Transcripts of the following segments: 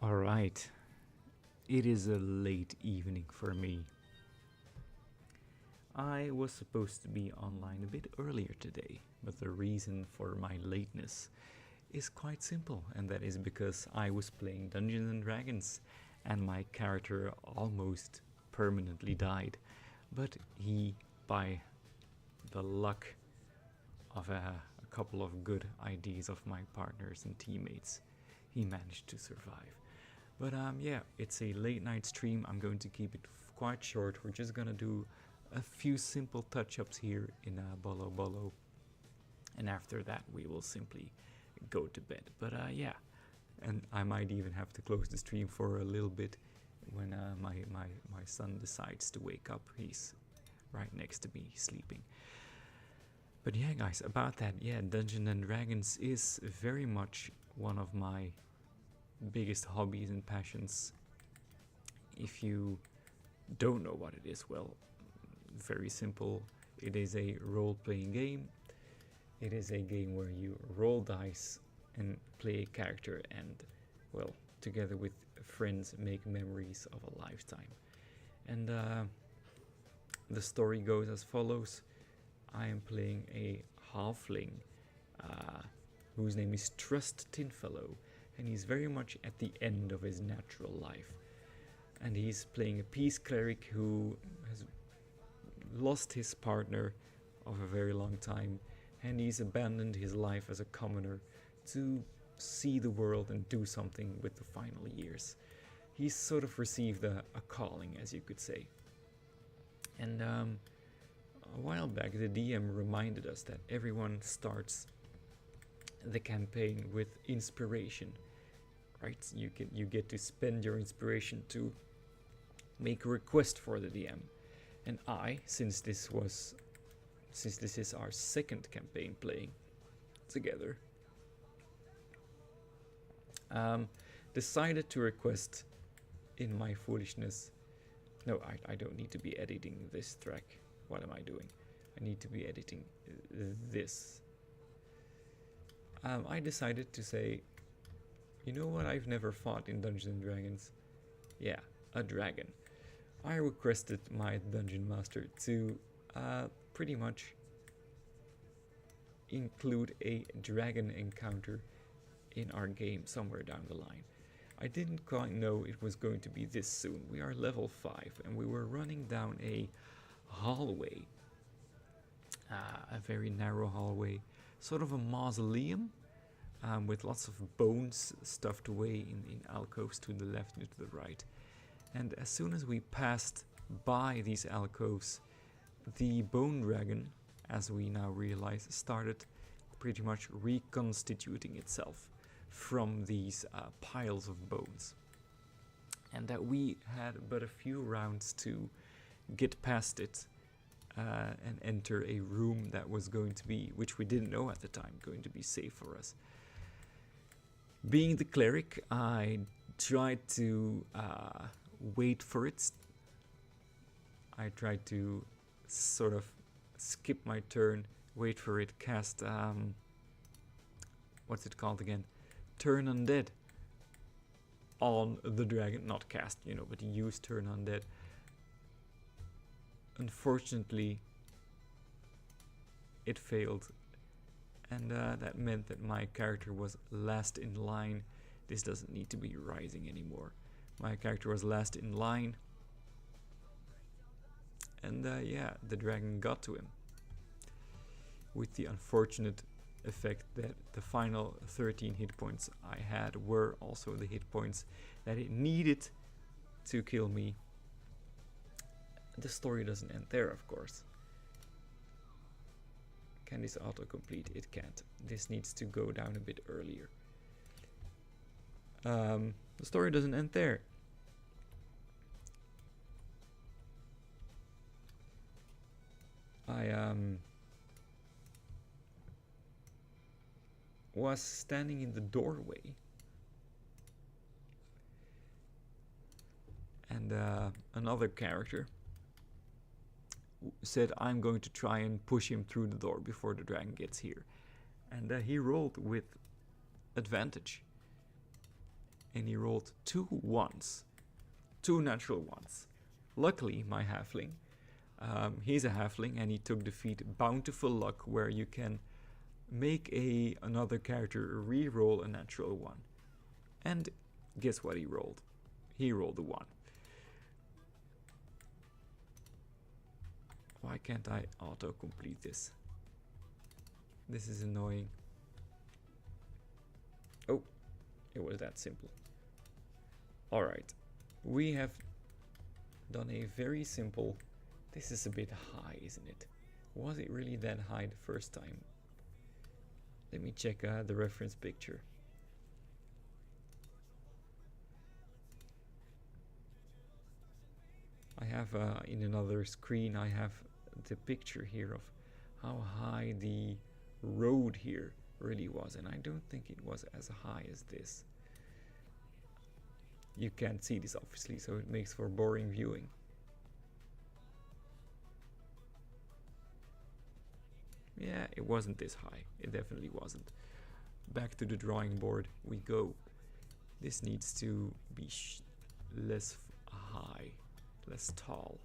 Alright, it is a late evening for me. I was supposed to be online a bit earlier today, but the reason for my lateness is quite simple, and that is because I was playing Dungeons and Dragons and my character almost permanently died. But he, by the luck of a couple of good ideas of my partners and teammates, he managed to survive. But yeah, it's a late night stream. I'm going to keep it quite short. We're just gonna do a few simple touch-ups here in Bollo, and after that we will simply go to bed. But yeah, and I might even have to close the stream for a little bit when my son decides to wake up. He's right next to me sleeping. But yeah, guys, about that, yeah, Dungeons and Dragons is very much one of my biggest hobbies and passions. If you don't know what it is, well, very simple. It is a role-playing game. It is a game where you roll dice and play a character and, well, together with friends make memories of a lifetime. And the story goes as follows. I am playing a halfling whose name is Trust Tinfellow, and he's very much at the end of his natural life. And he's playing a peace cleric who has lost his partner of a very long time, and he's abandoned his life as a commoner to see the world and do something with the final years. He's sort of received a calling, as you could say. And a while back, the DM reminded us that everyone starts the campaign with inspiration, right? You get to spend your inspiration to make a request for the DM. And I, since this is our second campaign playing together, decided to request in my foolishness. No, I don't need to be editing this track. What am I doing? I need to be editing this. I decided to say, you know what I've never fought in Dungeons and Dragons? Yeah, a dragon. I requested my dungeon master to pretty much include a dragon encounter in our game somewhere down the line. I didn't quite know it was going to be this soon. We are level 5 and we were running down a hallway, a very narrow hallway, sort of a mausoleum with lots of bones stuffed away in alcoves to the left and to the right. And as soon as we passed by these alcoves, the bone dragon, as we now realize, started pretty much reconstituting itself from these piles of bones. And that we had but a few rounds to get past it and enter a room that was going to be, which we didn't know at the time, going to be safe for us. Being the cleric, I tried to wait for it. I tried to sort of skip my turn, wait for it, cast what's it called again? Turn Undead on the dragon. Not cast, you know, but use Turn Undead. Unfortunately, it failed, and that meant that my character was last in line. This doesn't need to be rising anymore. My character was last in line, and yeah, the dragon got to him, with the unfortunate effect that the final 13 hit points I had were also the hit points that it needed to kill me. The story doesn't end there, of course. Can this autocomplete? It can't. This needs to go down a bit earlier. The story doesn't end there. I was standing in the doorway, and another character said, I'm going to try and push him through the door before the dragon gets here. And he rolled with advantage. and he rolled 2 1s, 2 natural ones. Luckily, my halfling, he's a halfling, and he took the feat Bountiful Luck, where you can make another character re-roll a natural 1. And guess what he rolled? He rolled a 1. Why can't I auto-complete this? This is annoying. Oh, it was that simple. Alright, we have done a very simple... This is a bit high, isn't it? Was it really that high the first time? Let me check the reference picture. I have in another screen, I have the picture here of how high the road here really was, and I don't think it was as high as this. You can't see this obviously, so it makes for boring viewing. Yeah, it wasn't this high. It definitely wasn't. Back to the drawing board we go. This needs to be less high, less tall.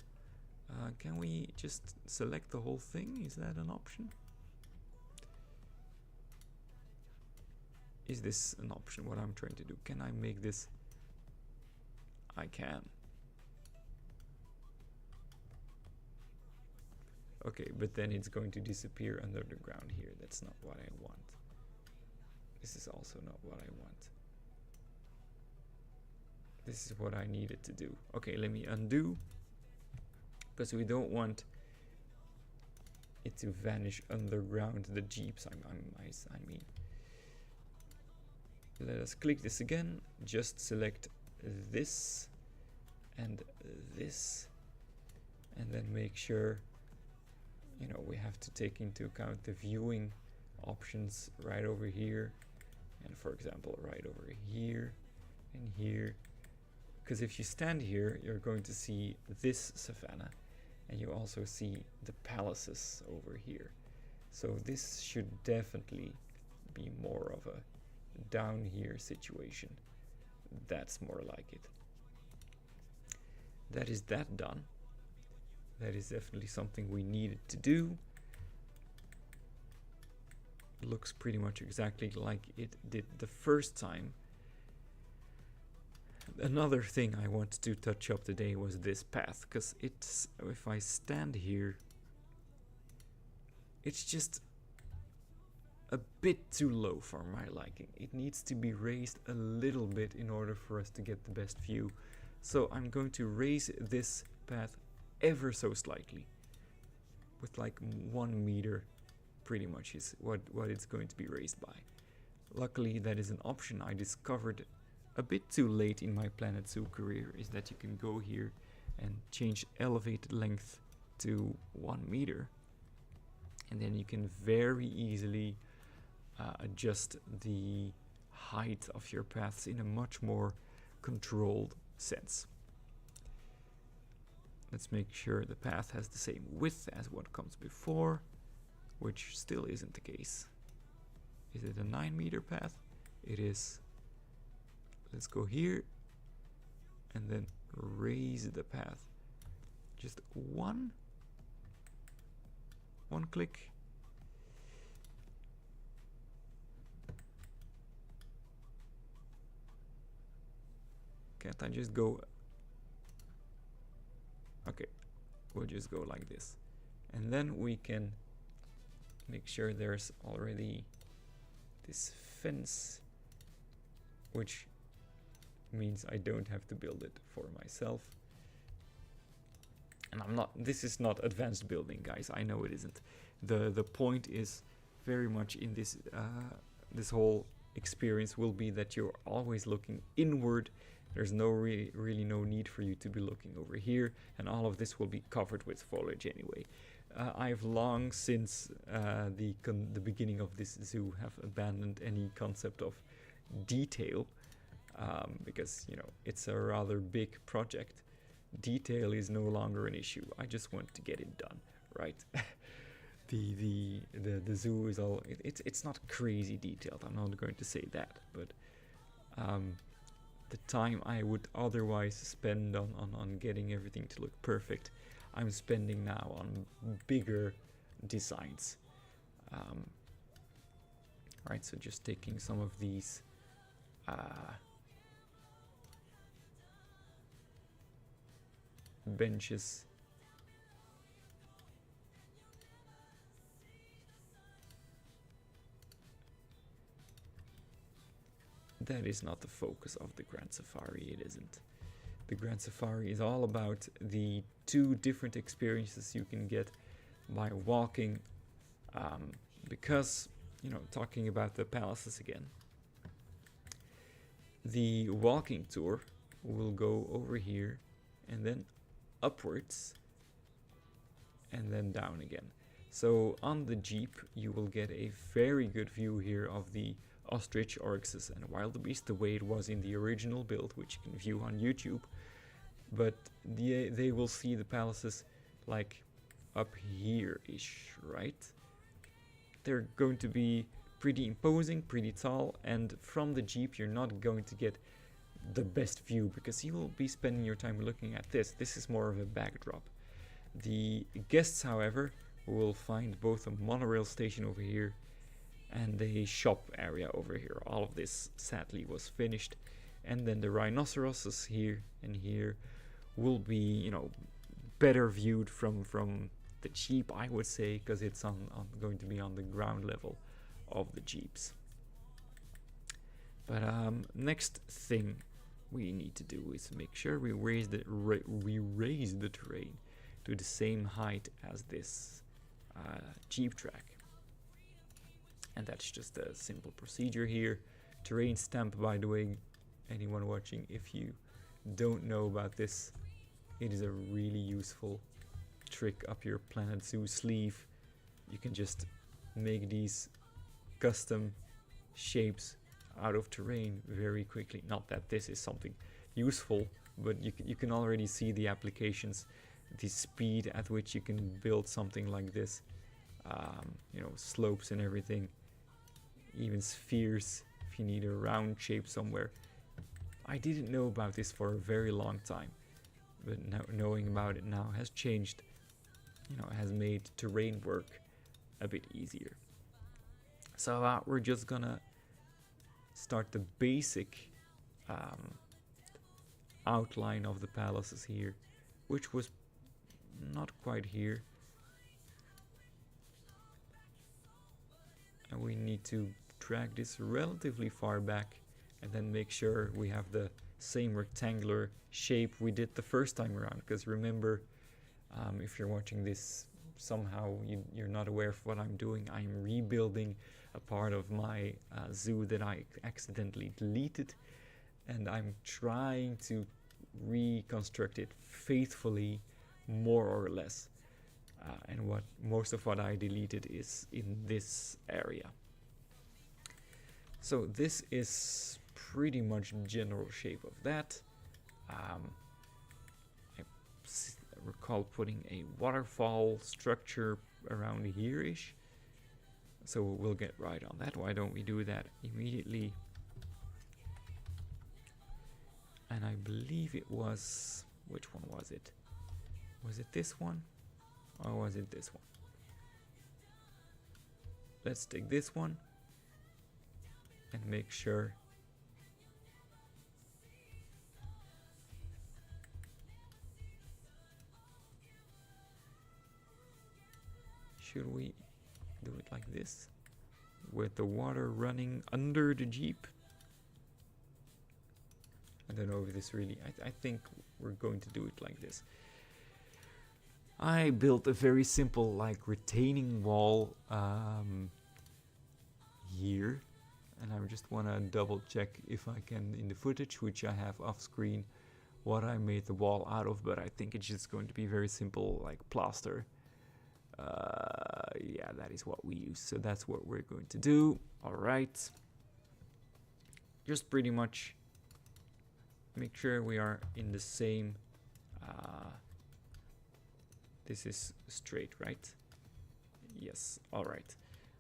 Can we just select the whole thing? Is that an option? Is this an option, what I'm trying to do? Can I make this? I can. Okay, but then it's going to disappear under the ground here. That's not what I want. This is also not what I want. This is what I needed to do. Okay, let me undo, because we don't want it to vanish underground, the jeeps, I mean. Let us click this again, just select this and this, and then make sure, you know, we have to take into account the viewing options right over here, and for example right over here and here, because if you stand here you're going to see this savannah, and you also see the palaces over here. So this should definitely be more of a down here situation. That's more like it. That is that done. That is definitely something we needed to do. Looks pretty much exactly like it did the first time. Another thing I wanted to touch up today was this path, because it's, if I stand here, it's just a bit too low for my liking. It needs to be raised a little bit in order for us to get the best view. So I'm going to raise this path ever so slightly, with like 1 meter pretty much is what it's going to be raised by. Luckily that is an option I discovered a bit too late in my Planet Zoo career, is that you can go here and change elevated length to 1 meter, and then you can very easily adjust the height of your paths in a much more controlled sense. Let's make sure the path has the same width as what comes before, which still isn't the case. Is it a 9 meter path? It is. Let's go here and then raise the path. Just one click. Can't I just go? Okay, we'll just go like this. And then we can make sure there's already this fence, which means I don't have to build it for myself. And this is not advanced building, guys. I know it isn't. The point is very much in this this whole experience will be that you're always looking inward. There's really no need for you to be looking over here, and all of this will be covered with foliage anyway. I've long since the beginning of this zoo have abandoned any concept of detail, because, you know, it's a rather big project. Detail is no longer an issue. I just want to get it done, right? the zoo is all, it's not crazy detailed. I'm not going to say that, but the time I would otherwise spend on getting everything to look perfect, I'm spending now on bigger designs. Right, so just taking some of these benches. That is not the focus of the Grand Safari, it isn't. The Grand Safari is all about the two different experiences you can get by walking, because, you know, talking about the palaces again, the walking tour will go over here and then upwards and then down again. So on the Jeep you will get a very good view here of the ostrich, oryxes and wildebeest the way it was in the original build, which you can view on YouTube. But they will see the palaces like up here-ish, right? They're going to be pretty imposing, pretty tall, and from the Jeep you're not going to get the best view because you will be spending your time looking at this. This is more of a backdrop. The guests, however, will find both a monorail station over here and a shop area over here. All of this sadly was finished, and then the rhinoceroses here and here will be, you know, better viewed from the Jeep, I would say, because it's going to be on the ground level of the Jeeps. But next thing we need to do is make sure we raise the terrain to the same height as this Jeep track. And that's just a simple procedure here. Terrain stamp, by the way, anyone watching, if you don't know about this, it is a really useful trick up your Planet Zoo sleeve. You can just make these custom shapes out of terrain very quickly. Not that this is something useful, but you can already see the applications, the speed at which you can build something like this. You know, slopes and everything, even spheres if you need a round shape somewhere. I didn't know about this for a very long time, but now knowing about it now has changed, you know, has made terrain work a bit easier. So we're just gonna start the basic outline of the palaces here, which was not quite here. And we need to drag this relatively far back and then make sure we have the same rectangular shape we did the first time around. Because remember, if you're watching this, somehow you're not aware of what I'm doing. I'm rebuilding a part of my zoo that I accidentally deleted, and I'm trying to reconstruct it faithfully, more or less. And most of what I deleted is in this area. So this is pretty much the general shape of that. I recall putting a waterfall structure around here-ish. So we'll get right on that. Why don't we do that immediately? And I believe it was... which one was it? Was it this one? Or was it this one? Let's take this one and make sure should we do it like this with the water running under the Jeep? I don't know if this really... I think we're going to do it like this. I built a very simple like retaining wall here, and I just want to double check if I can in the footage, which I have off screen, what I made the wall out of, but I think it's just going to be very simple, like plaster. Yeah, that is what we use, so that's what we're going to do. All right, just pretty much make sure we are in the same this is straight, right? Yes. All right,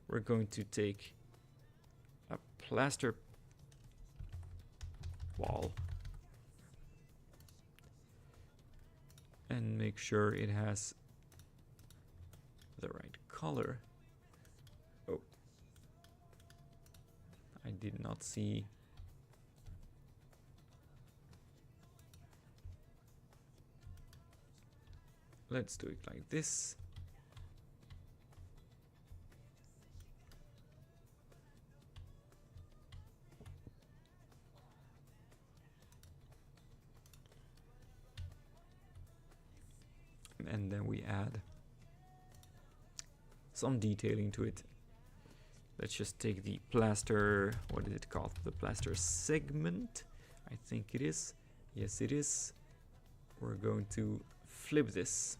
we're going to take a plaster wall and make sure it has the right color. Oh, I did not see. Let's do it like this. And then we add some detailing to it. Let's just take the plaster, what is it called? The plaster segment, I think it is. Yes, it is. We're going to flip this.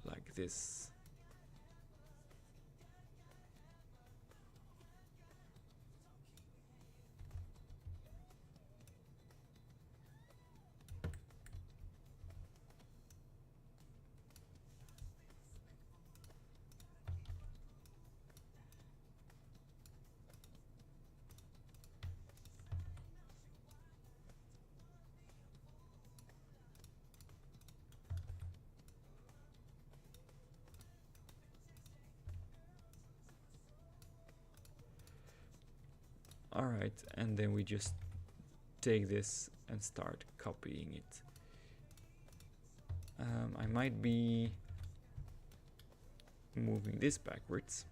Like this. Alright, and then we just take this and start copying it. I might be moving this backwards.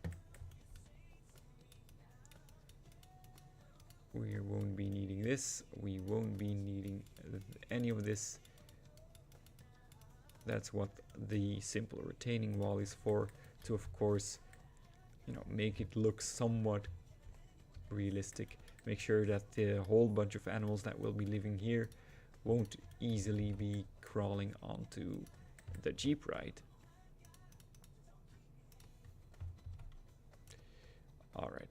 We won't be needing this. We won't be needing any of this. That's what the simple retaining wall is for, to of course, you know, make it look somewhat realistic. Make sure that the whole bunch of animals that will be living here won't easily be crawling onto the Jeep ride. Alright.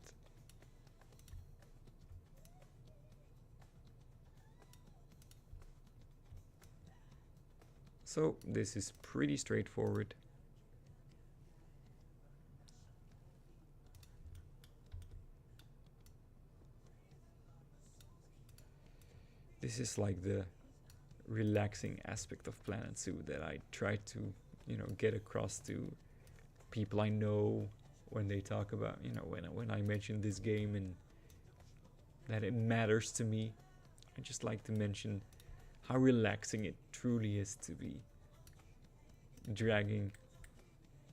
So this is pretty straightforward. This is like the relaxing aspect of Planet Zoo that I try to, you know, get across to people I know when they talk about, you know, when I mention this game and that it matters to me. I just like to mention how relaxing it truly is to be dragging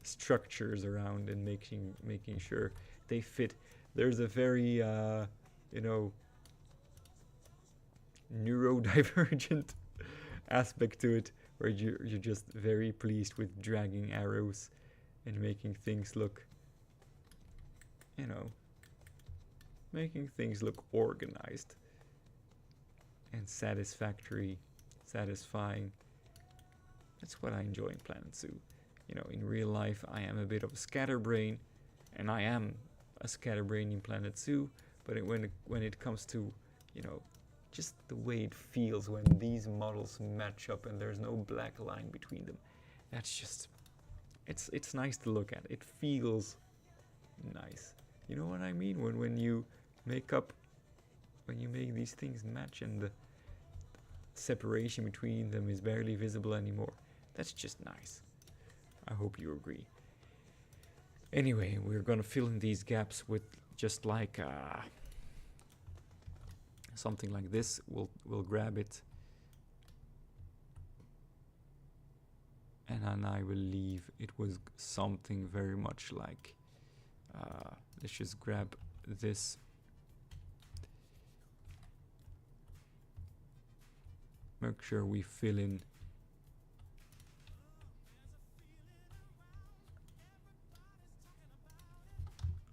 structures around and making sure they fit. There's a very you know, neurodivergent aspect to it, where you're just very pleased with dragging arrows and making things look, you know, making things look organized and satisfying. That's what I enjoy in Planet Zoo. You know, in real life I am a bit of a scatterbrain, and I am a scatterbrain in Planet Zoo, but when it comes to, you know, just the way it feels when these models match up and there's no black line between them, that's just, it's nice to look at. It feels nice. You know what I mean? When you make these things match and the separation between them is barely visible anymore. That's just nice. I hope you agree. Anyway, we're gonna fill in these gaps with just like something like this. We'll grab it, and then I believe it was something very much like, let's just grab this. Make sure we fill in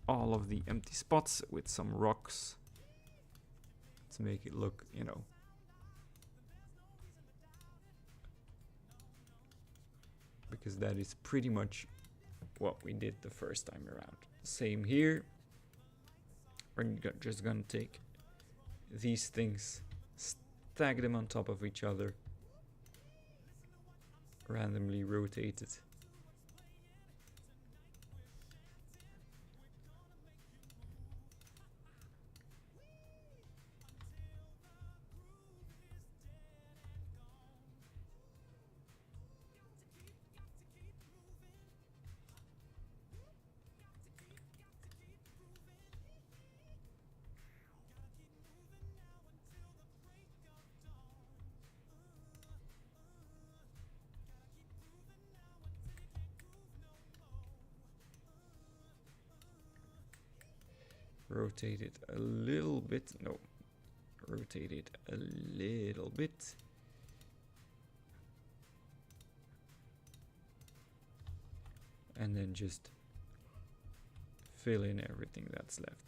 all of the empty spots with some rocks to make it look, you know, because that is pretty much what we did the first time around. Same here. We're just gonna take these things, stack them on top of each other, randomly rotate it. rotate it a little bit. No, rotate it a little bit. And then just fill in everything that's left.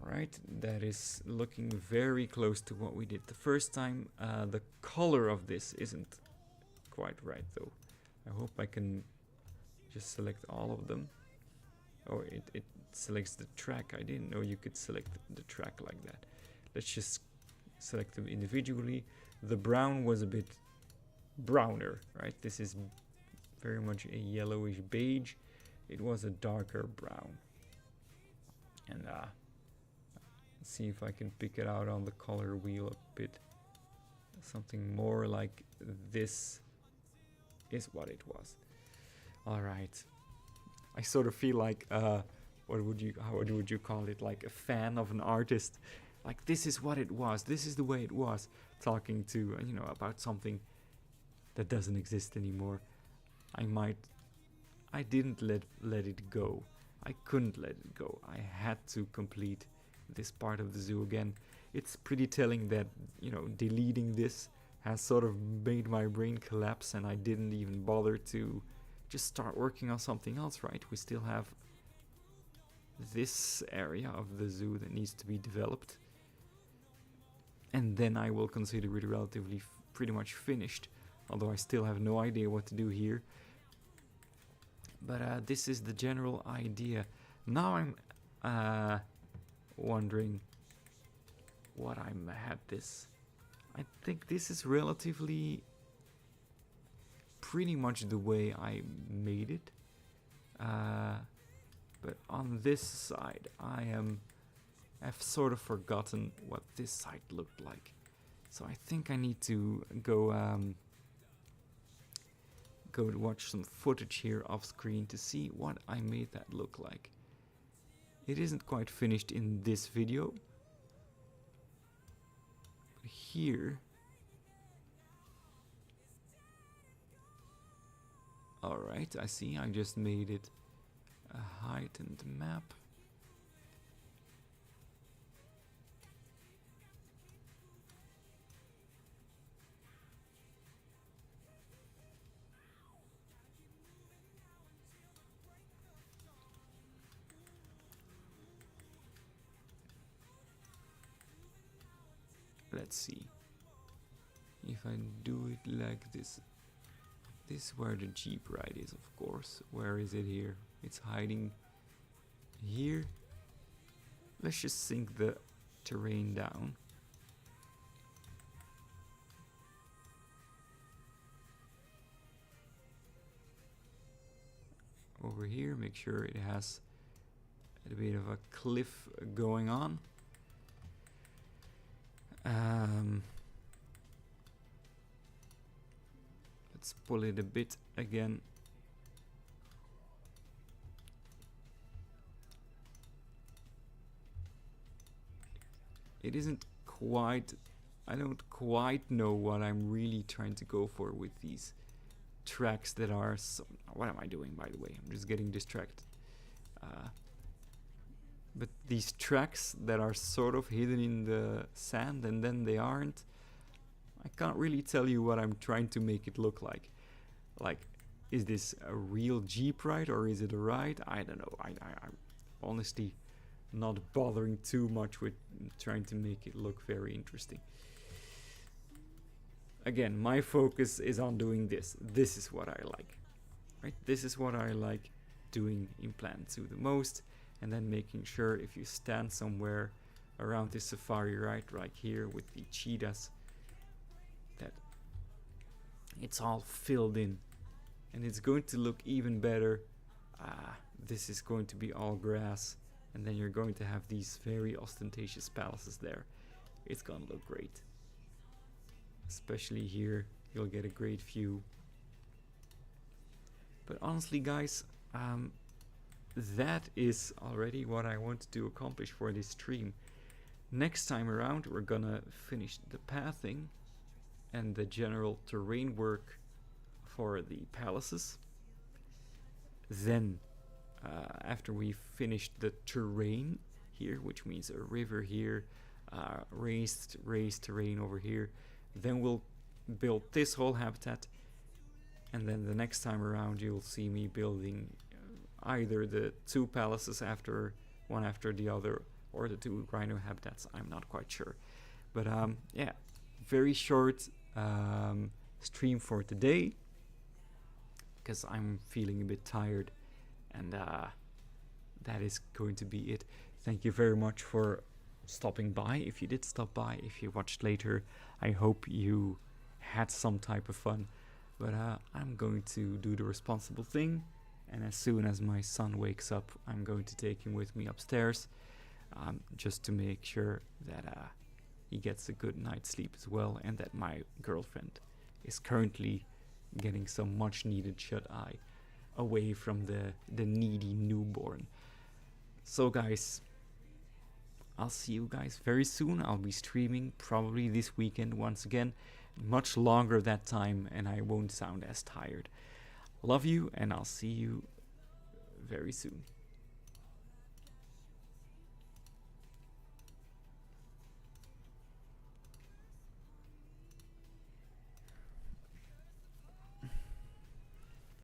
Alright, that is looking very close to what we did the first time. The color of this isn't quite right though. I hope I can just select all of them. Oh, it selects the track. I didn't know you could select the track like that. Let's just select them individually. The brown was a bit browner, right? This is very much a yellowish beige. It was a darker brown. And let's see if I can pick it out on the color wheel a bit. Something more like this is what it was. All right. I sort of feel like how would you call it? Like a fan of an artist. Like, this is what it was. This is the way it was. Talking to about something that doesn't exist anymore. I didn't let it go. I couldn't let it go. I had to complete this part of the zoo again. It's pretty telling that, deleting this has sort of made my brain collapse, and I didn't even bother to just start working on something else, right? We still have this area of the zoo that needs to be developed. And then I will consider it relatively pretty much finished. Although I still have no idea what to do here. But this is the general idea. Now I'm wondering what I had this. I think this is relatively pretty much the way I made it. But on this side, I've sort of forgotten what this side looked like. So I think I need to go watch some footage here off screen to see what I made that look like. It isn't quite finished in this video. But here, alright, I see. I just made it a heightened map. Let's see if I do it like this. This is where the Jeep ride is, of course. Where is it here? It's hiding here. Let's just sink the terrain down. Over here, make sure it has a bit of a cliff going on. Let's pull it a bit again. It isn't quite, I don't quite know what I'm really trying to go for with these tracks that are so, what am I doing, by the way? I'm just getting distracted. But these tracks that are sort of hidden in the sand and then they aren't, I can't really tell you what I'm trying to make it look like. Like, is this a real Jeep ride or is it a ride? I don't know. I'm honestly not bothering too much with trying to make it look very interesting. Again, my focus is on doing this. This is what I like. Right? This is what I like doing in Planet Zoo the most. And then making sure if you stand somewhere around this safari ride, like here with the cheetahs, that it's all filled in. And it's going to look even better. This is going to be all grass. And then you're going to have these very ostentatious palaces there. It's gonna look great. Especially here, you'll get a great view. But honestly, guys, that is already what I wanted to accomplish for this stream. Next time around, we're gonna finish the pathing and the general terrain work for the palaces. Then after we finished the terrain here, which means a river here, raised terrain over here, then we'll build this whole habitat, and then the next time around you'll see me building either the 2 palaces one after the other, or the 2 rhino habitats. I'm not quite sure, but yeah, very short stream for today because I'm feeling a bit tired, and that is going to be it. Thank you very much for stopping by. If you did stop by, if you watched later, I hope you had some type of fun. But I'm going to do the responsible thing, and as soon as my son wakes up, I'm going to take him with me upstairs, just to make sure that he gets a good night's sleep as well, and that my girlfriend is currently getting some much needed shut-eye away from the needy newborn. So guys, I'll see you guys very soon. I'll be streaming probably this weekend once again, much longer that time, and I won't sound as tired. Love you, and I'll see you very soon.